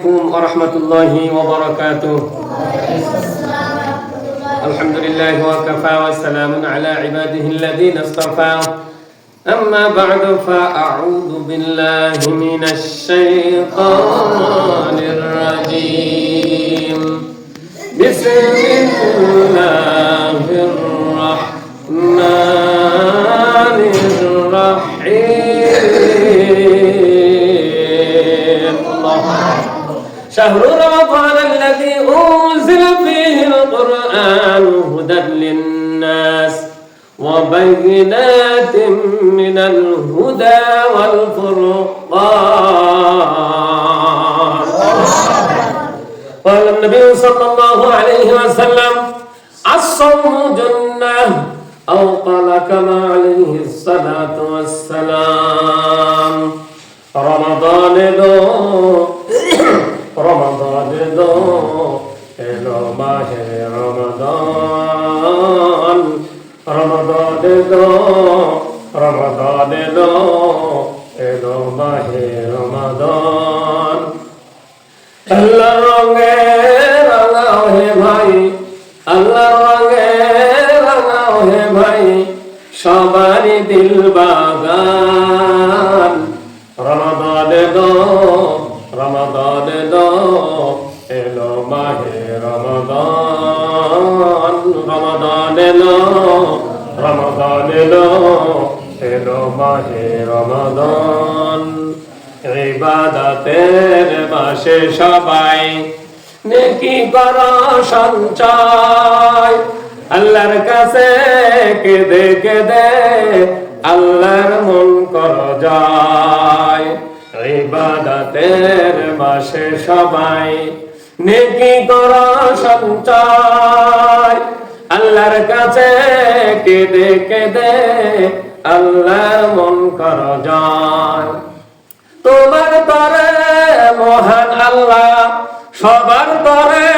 ورحمة الله وبركاته. الحمد لله وكفى وسلام على عباده الذين اصطفى. أما بعد فأعوذ بالله من الشيطان الرجيم. بسم الله الرحمن الرحيم. الله شهر رمضان الذي أنزل فيه القرآن هدى للناس وبينات من الهدى والفرقان. قال النبي صلى الله عليه وسلم: الصوم جنة، أو قال كما عليه الصلاة والسلام. رمضان دو এলো মাহে রমাদান, রমাদান এলো এলো মাহে রমাদান। আল্লাহর রঙে রাঙাও হে ভাই, আল্লাহর রঙে রাঙাও হে ভাই, সবারই দিল বাগান। রমাদান এলো মাহে রমাদান, রমাদান এলো এলো মাহে রমাদান। ইবাদতের মাসে সবাই নেকি করো সঞ্চয়, আল্লাহর কাছে কেঁদে কেঁদে আল্লাহর মন করো জয়। ইবাদতের মাসে সবাই নেকি করো সঞ্চয়, আল্লাহর কাছে কেঁদে কেঁদে আল্লাহর মন করো জয়। তোমার তরে মহান আল্লাহ, সবার তরে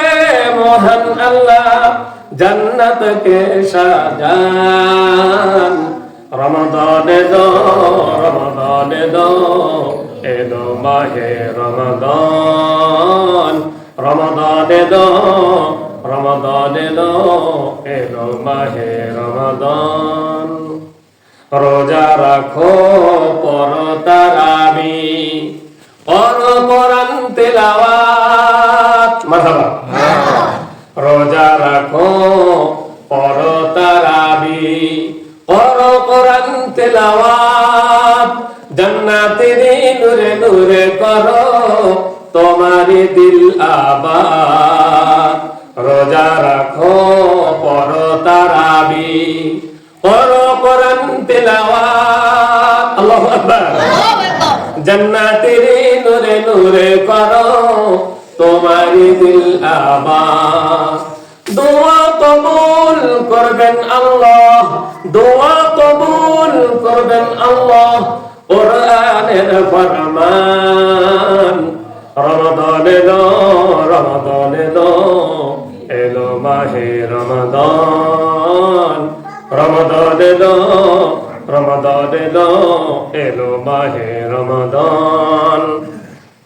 মহান আল্লাহ, জান্নাতকে সাজান। রমাদানে দো এলো মাহে রমাদান, রমাদানে দো এলো মাহে রমাদান। রোজা রাখো পড়ো তারাবি, পড়ো কোরআন তিলাওয়াত। মারহাবা। রোজা রাখো পড়ো তারাবি, পড়ো কোরআন তিলাওয়াত। জান্নাতের নূরে নূরে করো তোমারি দিল আবাদ। রোজা রাখো পড়ো তারাবি, পড়ো কোরআন তিলাওয়াত। আল্লাহু আকবার। জান্নাতের নূরে নূরে করো তোমারি দিল আবাদ। দোয়া কবুল করবেন আল্লাহ, দোয়া কবুল করবেন আল্লাহ, কোরআনের ফরমান। রমাদান এলো মাহে রমাদান, রমাদান এলো মাহে রমাদান।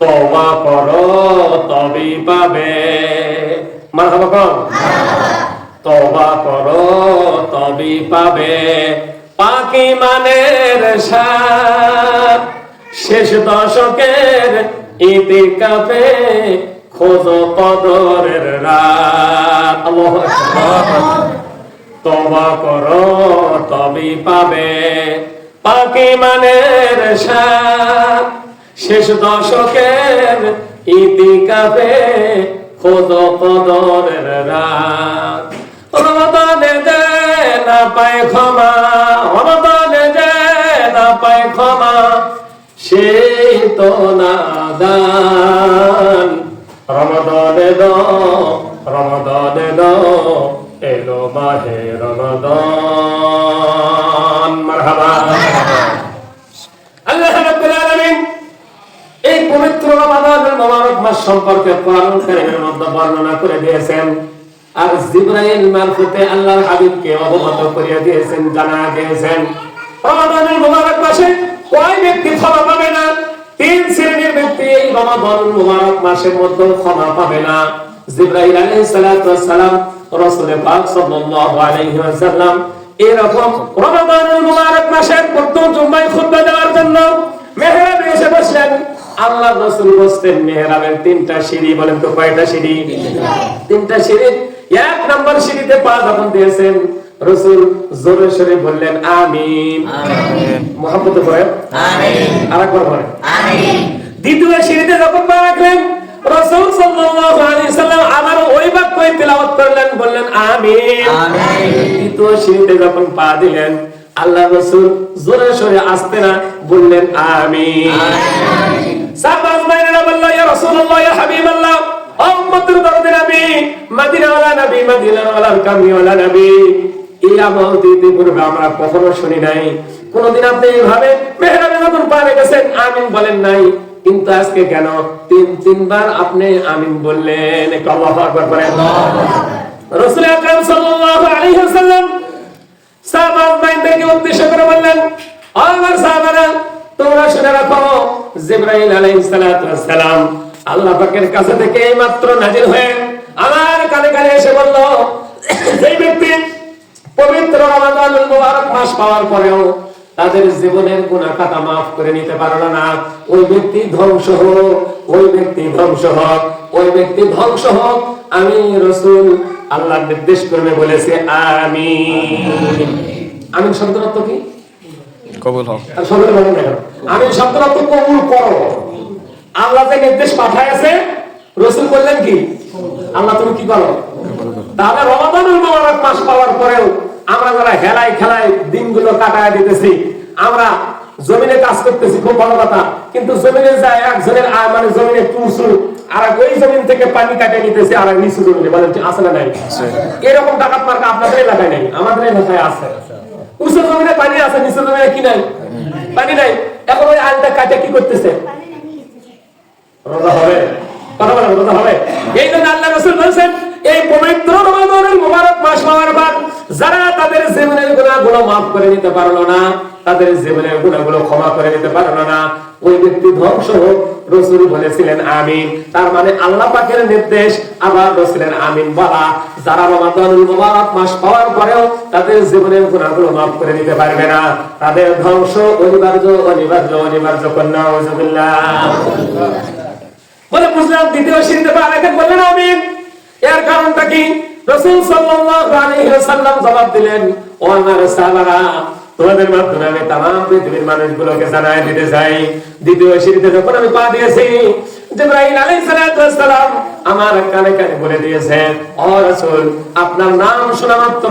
তওবা করো তবেই পাবে। মারহাবা কর। তওবা করো তবেই পাবে পাকি মানের সাথ। শেষ দশকের ইতিকাফে খোঁজো কদরের রাত। আল্লাহু আকবার। তওবা করো তবেই পাবে পাকি মানের সাথ। শেষ দশকের ইতিকাফে খোঁজো কদরের রাত। রমাদানে যে না পায় ক্ষমা, রমাদানে যে না পায় ক্ষমা, সেই তো নাদান। রমাদানে এলো মাহে রমাদান। মারহাবা। আল্লাহ রাব্বুল আলামিন এই পবিত্র রমাদানের মোবারক মাস সম্পর্কে কোরআন কারীমের মধ্যে বর্ণনা করে দিয়েছেন। আর জিবরাইল মারফতে আল্লাহর হাবিবকে অবগত করিয়ে দিয়েছেন, জানা দিয়েছেন রমাদানের মোবারক মাসে কয় ব্যক্তি ক্ষমা পাবে না, তিন শ্রেণীর ব্যক্তি এই রমাদান মুবারক মাসের মধ্যে ক্ষমা পাবে না। জিবরাইল আলাইহিস সালাতু ওয়াস সালাম রাসূল পাক সাল্লাল্লাহু আলাইহি ওয়াসাল্লাম এরকম রমাদানুল মুবারক মাসের প্রথম জুমায় খুতবা দেওয়ার জন্য মেহরাবে এসে বসলেন। আল্লাহর রাসূল বসতেন মেহরাবের তিনটা সিঁড়ি, বলেন তো কয়টা সিঁড়ি? তিনটা সিঁড়ি। এক নম্বর সিঁড়িতে পা যখন দিয়েছেন রাসূল জোরে সরে বললেন আমিন, আমিন, মুহাম্মদ বলেন আমিন, আরেকবার বলেন আমিন। দ্বিতীয় সিঁড়িতে যখন পা রাখলেন রাসূল সাল্লাল্লাহু আলাইহি সাল্লাম আবার ওই বাক্যই তেলাওয়াত করলেন, বললেন আমিন, আমিন। তৃতীয় সিঁড়িতে যখন পা দিলেন আল্লাহর রাসূল জোরে সরে আস্তে না বললেন আমিন, আমিন। সাহাবায়ে কেরাম বললেন ইয়া রাসূলুল্লাহ ইয়া হাবিবাল্লাহ, উম্মতের দরদে নবী, মদিনাওয়ালা নবী, মদিনাওয়ালা কামিওয়ালা নবী, এই আমল দিতে পূর্বে আমরা কখনো শুনি নাই। কোনদিন আপনি এইভাবে মেহরাবে যখন পা রেখেছেন আমিন বলেন নাই, কিন্তু আজকে কেন তিনবার আপনি আমিন বললেন? আল্লাহু আকবার বলেন। রাসূল আকরাম সাল্লাল্লাহু আলাইহি ওয়াসাল্লাম সাহাবাদেরকে উদ্দেশ্য করে বললেন, আমার সাহাবারা তোমরা শুনে রাখো, জিবরাইল আলাইহিস সালাতু ওয়াস সালাম আল্লাহ পাকের কাছে থেকে এইমাত্র নাজিল হয়ে আমার কানে কানে এসে বলল, যে ব্যক্তি পবিত্র রমাদানুল মুবারক মাস পাওয়ার পরেও তাদের জীবনের গুনাহ খাতা maaf করে নিতে পারলো না, ওই ব্যক্তি ধ্বংস হোক, ওই ব্যক্তি ধ্বংস হোক, ওই ব্যক্তি ধ্বংস হোক। আমি রাসূল আল্লাহর নির্দেশ করে বলেছে আমিন। আমিন শব্দের অর্থ কি? কবুল হোক। আর সকলে বলেন না, আমিন শব্দের অর্থ কবুল করো। আল্লাহ যে নির্দেশ পাঠাইছে রাসূল বললেন কি? আল্লাহ তুমি কি করো? তাহলে রমাদানুল মুবারক মাস পাওয়ার পরেও আমরা যারা হেলায় খেলায় দিনগুলো কাটায় দিতেছি, আমরা জমিনে কাজ করতেছি, খুব ভালো কথা, কিন্তু জমিনে যায় একজনের মানে জমিনে টুসু আর ওই জমিন থেকে পানি কাটিয়ে নিতেছে আর নিচু জমিনে, বলেন আছে না নাই? এরকম ডাকাত মার্কা আপনাদের এলাকায় নাই, আমাদের এলাকায় আছে। উঁচু জমিনে পানি আছে, নিচু জমিনে কি নাই? পানি নাই। এখন ওই আলটা কাটে কি করতেছে? রোজা হবে, কথা বলেন রোজা হবে। এই জন্য আল্লাহ রাসূল বলেছেন এই পবিত্র রমাদানুল মুবারক মাস পাওয়ার পর যারা তাদের জীবনের গুনাহগুলো maaf করে নিতে পারলো না, তাদের জীবনের গুনাহগুলো ক্ষমা করে নিতে পারলো না, ওই ব্যক্তি ধ্বংস হোক। রাসূল বলেছিলেন আমিন। তার মানে আল্লাহ পাকের নির্দেশ আবার বলেছিলেন আমিন বলা। যারা রমাদানুল মুবারক মাস পাওয়ার পরেও তাদের জীবনের গুনাহগুলো maaf করে নিতে পারবে না, তাদের ধ্বংস অনিবার্য, অনিবার্য, অনিবার্য। কন্যা নাউযুবিল্লাহ বলে বুঝলাম। দ্বিতীয় সিঁড়িতে পা রেখে বললেন আমিন। এর কারণটা কি? রাসূল সাল্লাল্লাহু আলাইহি ওয়াসাল্লাম জবাব দিলেন, ও আমার সাহাবারা, তোমাদের মাধ্যমে আমি তামাম পৃথিবীর মানুষগুলোকে জানাই দিতে চাই, দ্বিতীয় সিঁড়িতে যখন আমি পা দিয়েছি জিবরাইল আলাইহিস সালাতু ওয়াস সালাম আমার কানে কানে বলে দিয়েছেন, ও রাসূল, আপনার নাম শোনা মাত্র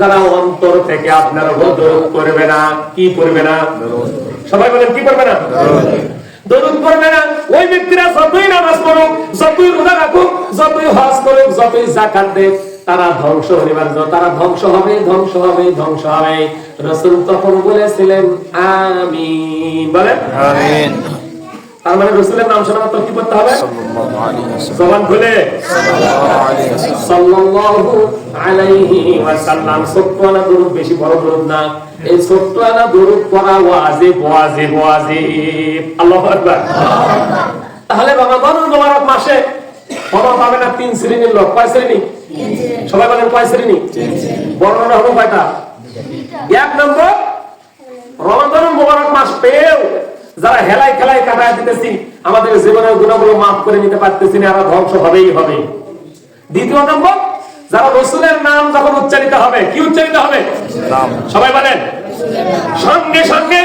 যারা অন্তর থেকে আপনার দরুদ করবে না, কি করবে না? সবাই বলেন কি করবে না? দরুদ করবে না। ওই ব্যক্তিরা যতই নামাজ পড়ুক, যতই রোজা রাখুক, যতই হজ করুক, যতই যাকাত দেখ, তারা ধ্বংস অনিবার্য, তারা ধ্বংস হবে, ধ্বংস হবে, ধ্বংস হবে। রাসূল তখন বলেছিলেন আমিন, বলেন আমিন। তার মানে রাসূলের নাম শোনা মাত্র কি করতে হবে? সাল্লাল্লাহু আলাইহি ওয়াসাল্লাম, জবান খুলে সাল্লাল্লাহু আলাইহি ওয়াসাল্লাম। ছোট্টওয়ালা দরুদ, বেশি বড় দরুদ না, এই ছোট্টওয়ালা দরুদ পড়া ওয়াজিব, ওয়াজিব, ওয়াজিব। আল্লাহু আকবার। তাহলে রমাদানুল মুবারক মাসে ক্ষমা পাবে না তিন শ্রেণীর লোক। কয় শ্রেণী? সবাই বলেন কয় শ্রেণী? বর্ণনা হলো কয়টা? এক নম্বর, রমাদানুল মুবারক মাস পেয়েও যারা হেলায় খেলায় কাটায় দিতেছি, আমাদের জীবনের গুনাহগুলো maaf করে নিতে পারতেছি না, আমরা ধ্বংস হবেই হবে। দ্বিতীয় নম্বর, যারা রাসূলের নাম যখন উচ্চারিত হবে, কি উচ্চারিত হবে? নাম। সবাই বলেন সঙ্গে সঙ্গে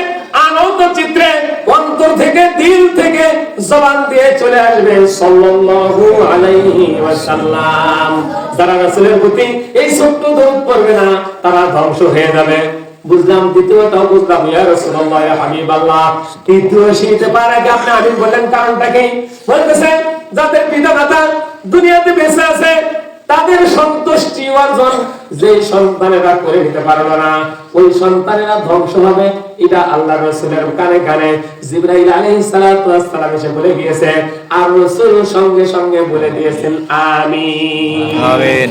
আনন্দ চিত্রে অন্তর থেকে, দিল থেকে, জবান দিয়ে চলে আসবে সাল্লাল্লাহু আলাইহি ওয়াসাল্লাম। যারা রাসূলের প্রতি এই ছোট্ট দরুদ পড়বে না, তারা ধ্বংস হয়ে যাবে। বুঝলাম। দ্বিতীয়টাও বুঝলাম, ইয়া রাসূলুল্লাহ, ইয়া হাবিবাল্লাহ। তৃতীয় সিঁড়িতে পা রেখে আপনি আমিন বললেন, কারণটা কি? বলতেছেন যাদের পিতা মাতা দুনিয়াতে বেঁচে আছে তাদের সন্তুষ্টি অর্জন যে সন্তানেরা করে নিতে পারলো না, ওই সন্তানেরা ধ্বংস হবে। এটা আল্লাহ রাসূলের কানে কানে জিবরাইল আলাইহিস সালাতু ওয়াস সালাম এসে বলে গিয়েছে, আর রাসূল সঙ্গে সঙ্গে বলে দিয়েছেন আমিন, আমিন।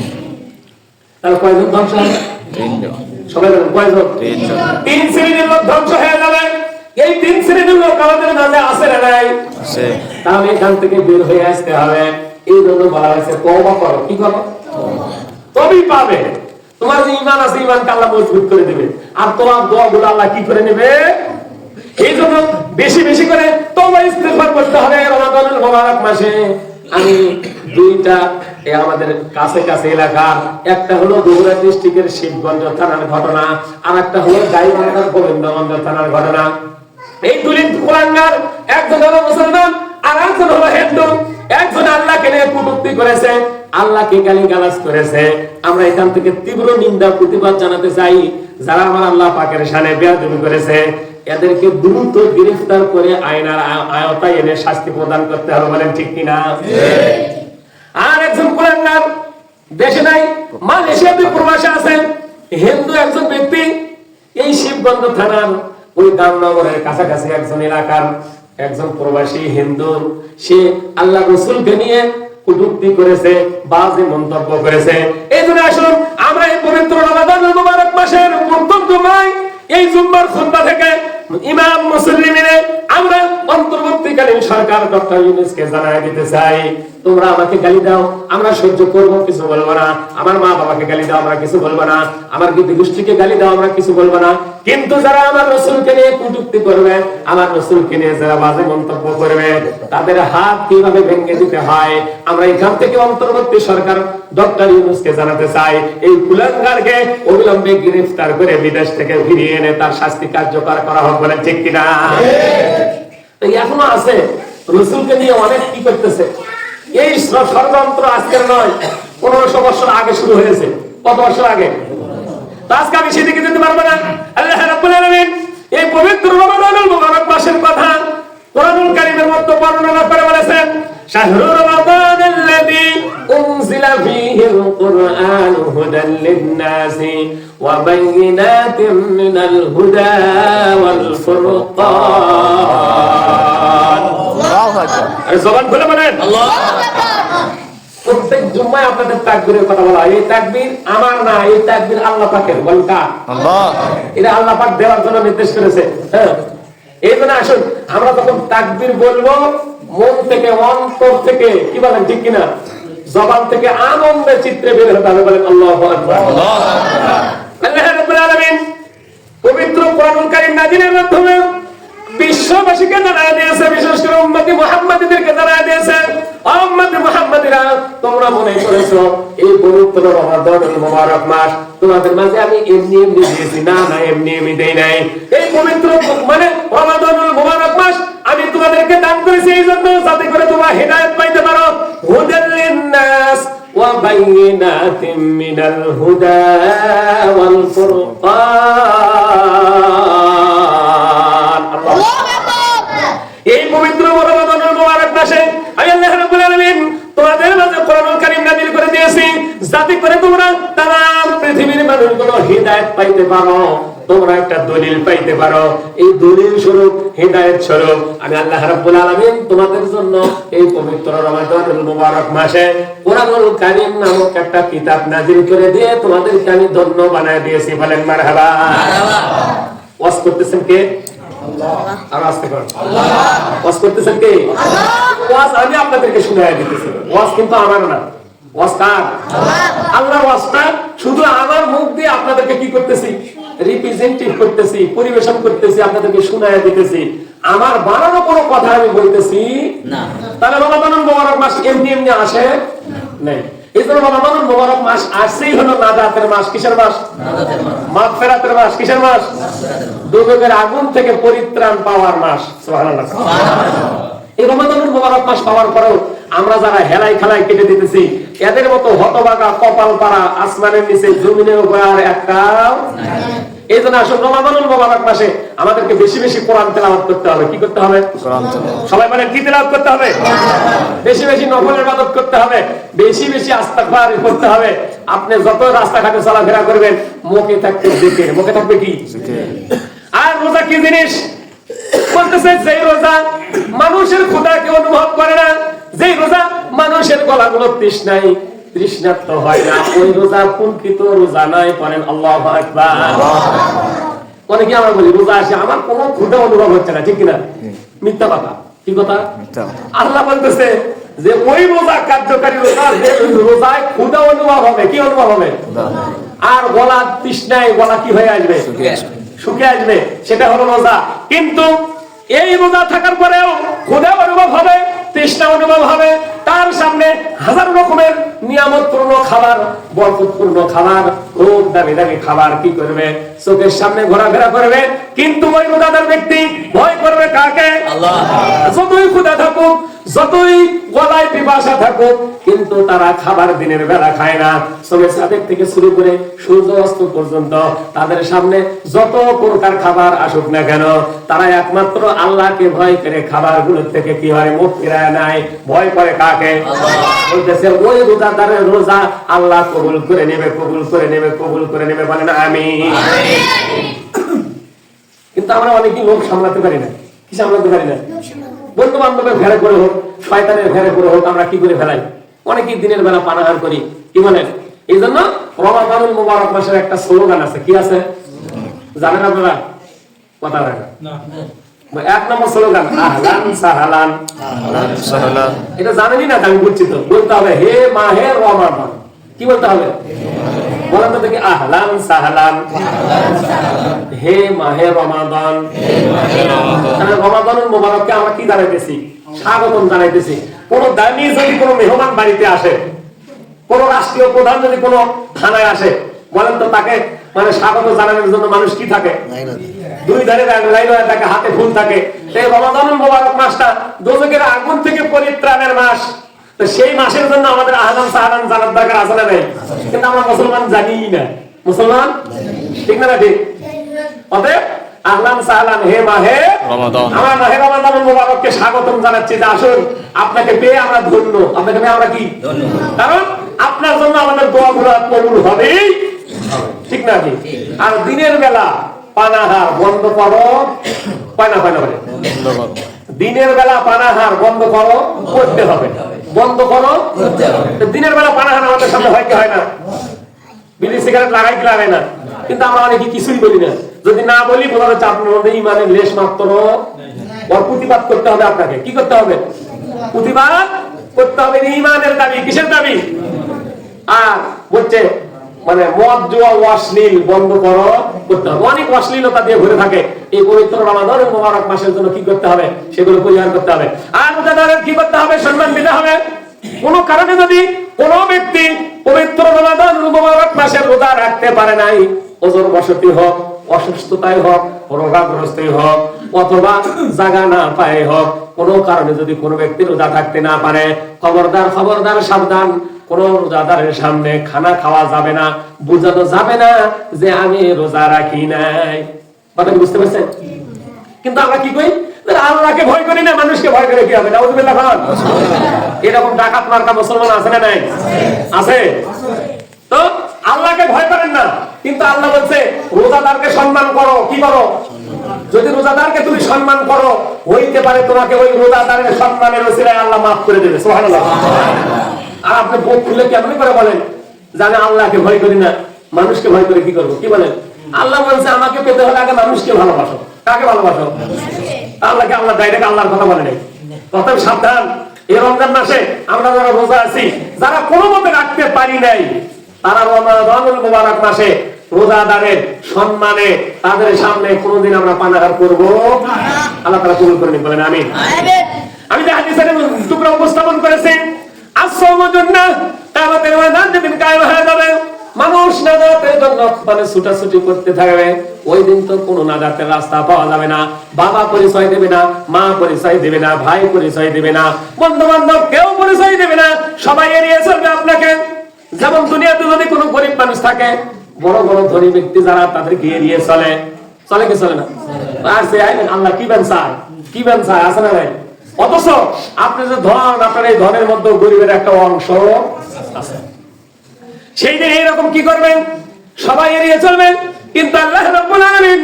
তাহলে কয়জন ধ্বংস হবে? তিনজন। সবাই বলেন কয়জন? তিনজন। তিন শ্রেণীর লোক ধ্বংস হয়ে যাবে। এই তিন শ্রেণীর লোক আমাদের মাঝে আছে না নাই? তাহলে এখান থেকে বের হয়ে আসতে হবে। এই জন্য বলা হয়েছে তওবা করো। কি করো? তবেই পাবে। তোমার যে ঈমান আছে, ঈমানকে আল্লাহ মজবুত করে দিবে, আর তোমার দোয়াগুলো আল্লাহ কি করে নেবে। এই জন্য বেশি বেশি করে তওবা ইস্তেগফার করতে হবে রমাদানুল মুবারক মাসে। আমি দুইটা আমাদের কাছে কাছে এলাকা, একটা হলো বগুড়া ডিস্ট্রিক্টের শিবগঞ্জ থানার ঘটনা, আর একটা হলো গাইবান্ধার গোবিন্দগঞ্জ থানার ঘটনা। এই দুই কুলাঙ্গার, একজন হলো মুসলমান আর একজন হলো হিন্দু। একজন আল্লাহকে নিয়ে কটূক্তি করেছে, আল্লাহকে গালিগালাজ করেছে। আমরা এখান থেকে তীব্র নিন্দা প্রতিবাদ জানাতে চাই। যারা আমার আল্লাহ পাকের শানে বেয়াদবি করেছে, এদেরকে দ্রুত গ্রেফতার করে আইনের আওতায় এনে শাস্তি প্রদান করতে হবে। বলেন ঠিক কিনা? আর একজন কুলাঙ্গার দেশে নাই, মালয়েশিয়াতে প্রবাসে আছেন, হিন্দু একজন ব্যক্তি। এই শিবগঞ্জ থানার ওই দামনগরের কাছাকাছি একজন এলাকার একজন প্রবাসী হিন্দু, সে আল্লাহ রাসূলকে নিয়ে কটূক্তি করেছে, বাজে মন্তব্য করেছে। এই জন্য আসুন আমরা এই পবিত্র রমাদানুল মুবারক মাসের প্রথম জুমায় এই জুম্মার খুতবা থেকে ইমাম মুসলিমিনে আমরা অন্তর্বর্তীকালীন সরকার ডক্টর ইউনূসকে জানাই দিতে চাই, তোমরা আমাকে গালি দাও, আমরা সহ্য করব, কিছু বলবো না। আমার মা বাবাকে গালি দাও, আমরা কিছু বলবো না। আমার গীতি গোষ্ঠীকে গালি দাও, আমরা কিছু বলবো না। কিন্তু যারা আমার রাসূলকে নিয়ে কটূক্তি করবে, আমার রাসূলকে নিয়ে যারা বাজে মন্তব্য করবে, তাদের হাত কিভাবে ভেঙে দিতে হয় আমরা এখান থেকে অন্তর্বর্তী সরকার ডক্টর ইউনূসকে জানাতে চাই। এই কুলাঙ্গারকে অবিলম্বে গ্রেফতার করে বিদেশ থেকে ফিরিয়ে এনে তার শাস্তি কার্যকর করা হোক। বলেন ঠিক কিনা? এখনো আছে, রাসূলকে নিয়ে অনেক কি করতেছে। এই ষড়যন্ত্র আজকের নয়, 1500 বছর আগে শুরু হয়েছে। কত বছর আগে? আজকে আমি সেদিকে যেতে পারবো না। আল্লাহ রাব্বুল আলামিন এই পবিত্র রমাদানুল মুবারক মাসের কথা কোরআনুল কারীমের মধ্যে বর্ণনা করে বলেছেন, শাহরু রমাদানাল্লাযী উনজিলা ফীহিল কুরআনু হুদাল লিন-নাসি ওয়া বায়িনাতিন মিনাল হুদা ওয়াল ফুরকান। আল্লাহু আকবার। আর জবান খুলে বলেন আল্লাহু আকবার। প্রত্যেক জুম্মায় আপনাদের তাকবীরের কথা বলা হয়। এই তাকবীর আমার না, এই তাকবীর আল্লাহ পাকের। বলেন কার? আল্লাহ। এটা আল্লাহ পাক দেওয়ার জন্য নির্দেশ করেছে। হ্যাঁ, এই জন্য আসুন আমরা যখন তাকবীর বলবো মন থেকে, অন্তর থেকে, কি বলেন ঠিক কিনা, জবান থেকে আনন্দের চিত্রে বের হতে হবে। বলেন আল্লাহু আকবার। আল্লাহু আকবার। আল্লাহ রাব্বুল আলামিন পবিত্র কোরআনুল কারীম নাযিলের মাধ্যমে বিশ্ববাসীকে জানায় দিয়েছে, বিশেষ করে উম্মতি মুহাম্মাদীদেরকে জানায় দিয়েছে, উম্মতি মুহাম্মাদীরা তোমরা মনে করেছো এই পবিত্র রমাদানুল মুবারক মাস তোমাদের মাঝে আমি এমনি এমনি দিয়েছি। না না, এমনি এমনি দেই নাই। এই পবিত্র মানে রমাদানুল মুবারক মাস আমি তোমাদেরকে দান করেছি এই জন্য যাতে করে তোমরা হেদায়েত পাইতে পারো। হুদাল লিন-নাস ওয়া বায়িনাতিন মিনাল হুদা ওয়াল ফুরকান। এই পবিত্র রমাদানুল মুবারক মাসে আমি আল্লাহ রাব্বুল আলামিন তোমাদের মাঝে কোরআনুল কারীম নাযিল করে দিয়েছি যাতে করে তোমরা তাম পৃথিবীর মানুষগুলো হিদায়াত পাইতে পারো, তোমরা একটা দলিল পাইতে পারো। এই দলিল স্বরূপ, হিদায়াত স্বরূপ আমি আল্লাহ রাব্বুল আলামিন তোমাদের জন্য এই পবিত্র রমাদানুল মুবারক মাসে কোরআনুল কারীম নামক একটা কিতাব নাযিল করে দিয়ে তোমাদেরকে আমি ধন্য বানায় দিয়েছি। বলেন মারহাবা। ওয়াজ করতেছেন কে? আল্লাহ। আর আস্তে করেন আল্লাহ। ওয়াজ করতেছেন কে? আল্লাহ। ওয়াজ আমি আপনাদেরকে শোনায় দিতেছি, ওয়াজ কিন্তু আমার না। ওয়াজ কার? আল্লাহ। আল্লাহর ওয়াজটা শুধু আমার মুখ দিয়ে আপনাদেরকে কি করতেছি, রিপ্রেজেন্টেটিভ করতেছি, পরিবেশন করতেছি, আপনাদেরকে শোনায় দিতেছি। আমার বানানো কোনো কথা আমি বলতেছি না। তাহলে রমাদানুল মুবারক মাস এমনি এমনি আসে নাই। এই জন্য রমাদানুল মুবারক মাস আসছেই হলো নাজাতের মাস। কিসের মাস? নাজাতের মাস। মাগফিরাতের মাস। কিসের মাস? দুর্ভোগের আগুন থেকে পরিত্রাণ পাওয়ার মাস। সুবহানাল্লাহ। এই রমাদানুল মুবারক মাস পাওয়ার পরেও আমরা যারা হেলাই খেলাই কেটে দিতেছি, এদের মতো হতভাগা কপাল পাড়া আসমানের নিচে জমিনের উপর আর একটাও নাই। এই জন্য আসলে রমাদানুল মুবারক মাসে আমাদেরকে বেশি বেশি কোরআন তেলাওয়াত করতে হবে। কি করতে হবে? কোরআন তেলাওয়াত। সবাই বলেন কি তেলাওয়াত করতে হবে? বেশি বেশি নফল ইবাদত করতে হবে, বেশি বেশি ইস্তিগফার করতে হবে। আপনি যত রাস্তাঘাটে চলাফেরা করবেন মুখে থাকবে জিকির। মুখে থাকবে কি? জিকির। আর রোজা কি জিনিস? বলতেছে যে রোজা মানুষের ক্ষুধাকে অনুভব করে না, যে রোজা মানুষের গলাগুলো তৃষ্ণার্ত হয় না, ওই রোজা প্রকৃত রোজা নয়। পড়েন আল্লাহু আকবার। অনেকে আমরা বলি রোজা আসে আমার কোনো ক্ষুধা অনুভব হচ্ছে না, ঠিক কিনা? মিথ্যা কথা। কি কথা? আল্লাহ বলতেছে যে ওই রোজা কার্যকারী রোজা, যে রোজায় ক্ষুধা অনুভব হবে। কি অনুভব হবে? আর গলা তৃষ্ণায় গলা কি হয়ে আসবে? শুকিয়ে আসবে। সেটা হলো রোজা। কিন্তু এই রোজা থাকার পরেও ক্ষুধা অনুভব হবে, তৃষ্ণা অনুভব হবে। তার সামনে হাজার রকমের নিয়ামতপূর্ণ খাবার, বরকতপূর্ণ খাবার, খুব দামি দামি খাবার কি করবে? চোখের সামনে ঘোরাফেরা করবে। কিন্তু ওই রোজাদার ব্যক্তি ভয় করবে কাকে? আল্লাহ। যতই ক্ষুধা থাকুক, যতই গলায় পিপাসা থাকুক, কিন্তু তারা খাবার দিনের বেলা খায় না। সবে সাদেক থেকে শুরু করে সূর্য অস্ত পর্যন্ত তাদের সামনে যত প্রকার খাবার আসুক না কেন, তারা একমাত্র আল্লাহকে ভয় করে খাবারগুলোর থেকে কি হয়? মুখ ফিরায় নেয়। ভয় করে কাকে? বলতেছে ওই রোজাদারের রোজা আল্লাহ কবুল করে নেবে, কবুল করে নেবে, কবুল করে নেবে। বলেন আমিন। কিন্তু আমরা অনেকেই লোক সামলাতে পারি না। কি সামলাতে পারি না? বন্ধু বান্ধবের ঘেরে করে হোক, শয়তানের ঘেরে করে হোক, আমরা কি করে ফেলাই? অনেকেই দিনের বেলা পানাহার করি। কি বলেন? এই জন্য রমাদানুল মুবারক মাসের একটা স্লোগান আছে। কি আছে জানেন আপনারা? কথা রাখেন। এক নম্বর স্লোগান আহলান সাহালান। এটা জানেনই না? আমি বুঝছি তো। বলতে হবে হে মাহে রমাদান। কি বলতে হবে? বলেন তো দেখি। আহলান সাহালান, হে মাহে রমাদান। রমাদানুল মুবারককে আমরা কি জানাইতেছি? স্বাগতম জানাইতেছি। কোন দামি যদি কোন মেহমান বাড়িতে আসে, কোন রাষ্ট্রীয় প্রধান যদি কোন থানায় আসে, বলেন তো তাকে মানে স্বাগত জানানোর জন্য মানুষ কি থাকে? দুই ধারে লাইন হয়ে থাকে, হাতে ফুল থাকে। সেই রমাদানুল মুবারক মাসটা দোজখের আগুন থেকে পরিত্রাণের মাস। তো সেই মাসের জন্য আমাদের আহলান সাহালান জানার দরকার আছে না নাই? কিন্তু আমরা মুসলমান জানিই না। মুসলমান ঠিক না? ঠিক। অতএব আহলান সাহালান, হে মাহে রমাদান। আমরা মাহে রমাদানুল মুবারককে স্বাগতম জানাচ্ছি যে আসুন, আপনাকে পেয়ে আমরা ধন্য। আপনাকে পেয়ে আমরা কি ধন্য? কারণ আপনার জন্য আমাদের দোয়াগুলো কবুল হবেই, ঠিক না? ঠিক। আর দিনের বেলা পানাহার বন্ধ করো। পানা পানা বলে দিনের বেলা পানাহার বন্ধ করো, করতে হবে। বন্ধ করো। দিনের বেলা পানাহার আমাদের সামনে হয় কি হয় না? বিড়ি সিগারেট লাগাই কি লাগাই না? কিন্তু আমরা অনেকে কিছুই বলি না। যদি না বলি বোঝা যাচ্ছে আপনার মধ্যে ইমানের লেশ মাত্র। ওর প্রতিবাদ করতে হবে আপনাকে। কি করতে হবে? প্রতিবাদ করতে হবে। ইমানের দাবি। কিসের দাবি? আর বলছে মানে মদ জুয়া অশ্লীল বন্ধ করো, করতে হবে। অনেক অশ্লীলতা দিয়ে ঘুরে থাকে। এই পবিত্র রমাদানুল মুবারক মাসের জন্য কি করতে হবে? সেগুলো পরিহার করতে হবে। আর রোজাদারের কি করতে হবে? সম্মান দিতে হবে। কোন কারণে যদি কোন ব্যক্তি পবিত্র রমাদানুল মুবারক মাসের রোজা রাখতে পারে নাই, ওজর বসতি হোক, অসুস্থতায় হোক, রোগাগ্রস্তই হোক, অথবা জায়গা না পায় হোক, কোন কারণে যদি কোন ব্যক্তি রোজা থাকতে না পারে, খবরদার খবরদার, সাবধান। কোন রোজাদারের সামনে খানা খাওয়া যাবে না, বোঝানো যাবে না যে আমি রোজা রাখি নাই। কথা বুঝতে পারছেন? কিন্তু আমরা কি করি? আল্লাহকে ভয় করি না, মানুষকে ভয় করে কি হবে? নাউযুবিল্লাহ। এরকম ডাকাত মার্কা মুসলমান আছে না নাই? আছে। তো আল্লাহকে ভয় করেন না, কিন্তু আল্লাহ বলছে রোজাদারকে সম্মান করো। কি করো? যদি রোজাদারকে তুমি সম্মান করো, হইতে পারে তোমাকে ওই রোজাদারের সম্মানের ওসিলায় আল্লাহ মাফ করে দেবে। সুবহানাল্লাহ। আর আপনি বুক খুলে কেমন করে বলেন জানে আল্লাহকে ভয় করি না, মানুষকে ভয় করে কি করবো? কি বলেন? আল্লাহ বলছে আমাকে পেতে হলে আগে মানুষকে ভালোবাসো। কাকে ভালোবাসো? আল্লাহকে। আল্লাহ ডাইরেক্ট আল্লাহর কথা বলে নেই। প্রথম সাবধান, এই রমজান মাসে আমরা যারা রোজা আছি, যারা কোনো মতে রাখতে পারি নাই, তারা রমাদানুল মুবারক মাসে রোজাদারের সম্মানে তাদের সামনে কোনোদিন আমরা পানাহার করবো। আল্লাহ তাআলা কবুল করে নিন। বলেন আমিন। আমি যে হাদিসের টুকরা উপস্থাপন করেছি, মানুষ নাজাতের জন্য মানে ছুটাছুটি করতে থাকবে। ওই দিন তো কোনো নাজাতের রাস্তা পাওয়া যাবে না। বাবা পরিচয় দেবে না, মা পরিচয় দেবে না, ভাই পরিচয় দেবে না, বন্ধু বান্ধব কেউ পরিচয় দেবে না। সবাই এড়িয়ে চলবে আপনাকে। যেমন দুনিয়াতে যদি কোনো গরিব মানুষ থাকে, বড় বড় ধনী ব্যক্তি যারা, তাদেরকে এড়িয়ে চলে। চলে কি চলে না? আর সে আল্লাহ কি বেন চায়, কি বেন চায়, আছে না ভাই? অথচ আপনি যে ধন, আপনার এই ধনের মধ্যে গরিবের একটা অংশ আছে। সেই দিন এইরকম কি করবেন? সবাই এড়িয়ে চলবেন। কিন্তু আল্লাহ রাব্বুল আলামিন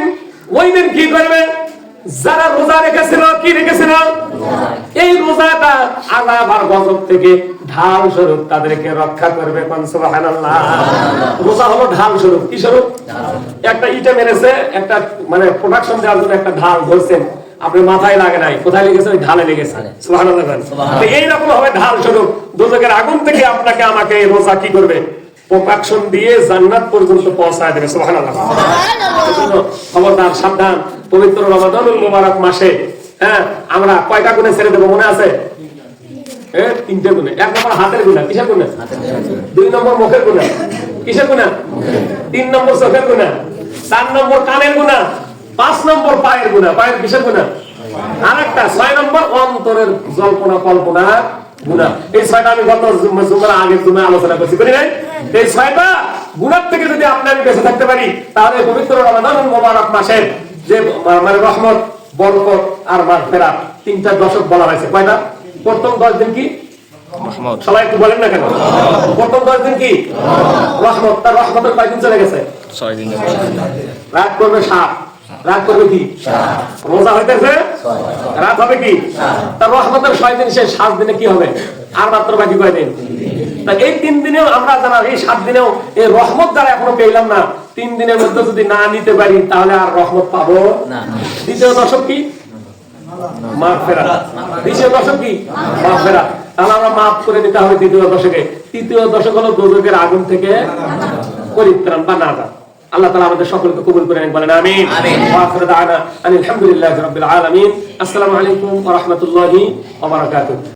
ওই দিন কি করবেন? যারা রোজা রেখেছিল, কি রেখেছিল? এই রোজাটা আযাব আর গজব থেকে ঢাল স্বরূপ তাদেরকে রক্ষা করবে। কোন সুবহানাল্লাহ। রোজা হলো ঢাল স্বরূপ। কি স্বরূপ? একটা ইটে মেরেছে, একটা মানে প্রোডাকশন দেওয়ার জন্য একটা ঢাল ধরছেন, আপনি মাথায় লাগে নাই, কোথায় লেগেছে? ওই ঢালে লেগেছে। সুবহানাল্লাহ। তো এইরকম হবে ঢাল স্বরূপ দোজখের আগুন থেকে আপনাকে আমাকে এই রোজা কি করবে? প্রোটেকশন দিয়ে জান্নাত পর্যন্ত পৌঁছায় দেবে। সুবহানাল্লাহ। খবরদার, সাবধান। পবিত্র রমাদানুল মুবারক মাসে আমরা কয়টা গুণে ছেড়ে দেবো মনে আছে? 3টে গুণে। 1 নম্বর হাতের গুণা। কিসের গুণা? 2 নম্বর মুখের গুণা। কিসের গুণা? 3 নম্বর চোখের গুণা। 4 নম্বর কানের গুণা। 5 নম্বর পায়ের গুণা। পায়ের কিসের গুণা? আরেকটা 6 নম্বর অন্তরের জল্পনা কল্পনা গুনাহ। এই 6টা আমি গত জুমার আগের জুমায় আলোচনা করছি, করি নাই? এই 6টা গুনাহ থেকে যদি আপনি আমি বেঁচে থাকতে পারি, তাহলে পবিত্র রমাদানুল মুবারক মাসের যে মানে রহমত, বরকত আর মাগফিরাত 3টা দশক বলা হয়েছে। কয়টা? প্রথম 10 দিন কি রহমত। সবাই একটু বলেন না কেন? প্রথম 10 দিন কি রহমত। তার রহমতের কয়দিন চলে গেছে? 6 দিন। রাত করবে 7, রাত করবে কি? রোজা হইতেছে, রাত হবে কি? তার রহমতের 6 দিন শেষ, 7 দিনে কি হবে? আর মাত্র বাকি কয়দিন? তাই এই 3 দিনেও আমরা জানা, এই 7 দিনেও এই রহমত দ্বারা এখনো পেলাম না। 3 দিনের মধ্যে যদি না নিতে পারি তাহলে আর রহমত পাবো না। দ্বিতীয় দশক কি? মাগফিরাত। দ্বিতীয় দশক কি? মাগফিরাত। তাহলে আমরা মাফ করে দিতে হবে দ্বিতীয় দশকে। তৃতীয় দশক হলো দোজখের আগুন থেকে পরিত্রাণ বা নাজাত। আল্লাহ তাআলা আমাদের সকলকে কবুল করে নেন, বলেন আমিন। ওয়া আখিরু দাওয়ানা আলহামদুলিল্লাহি রাব্বিল আলামিন। আসসালামু আলাইকুম ওয়া রাহমাতুল্লাহি ওয়া বারাকাতুহু।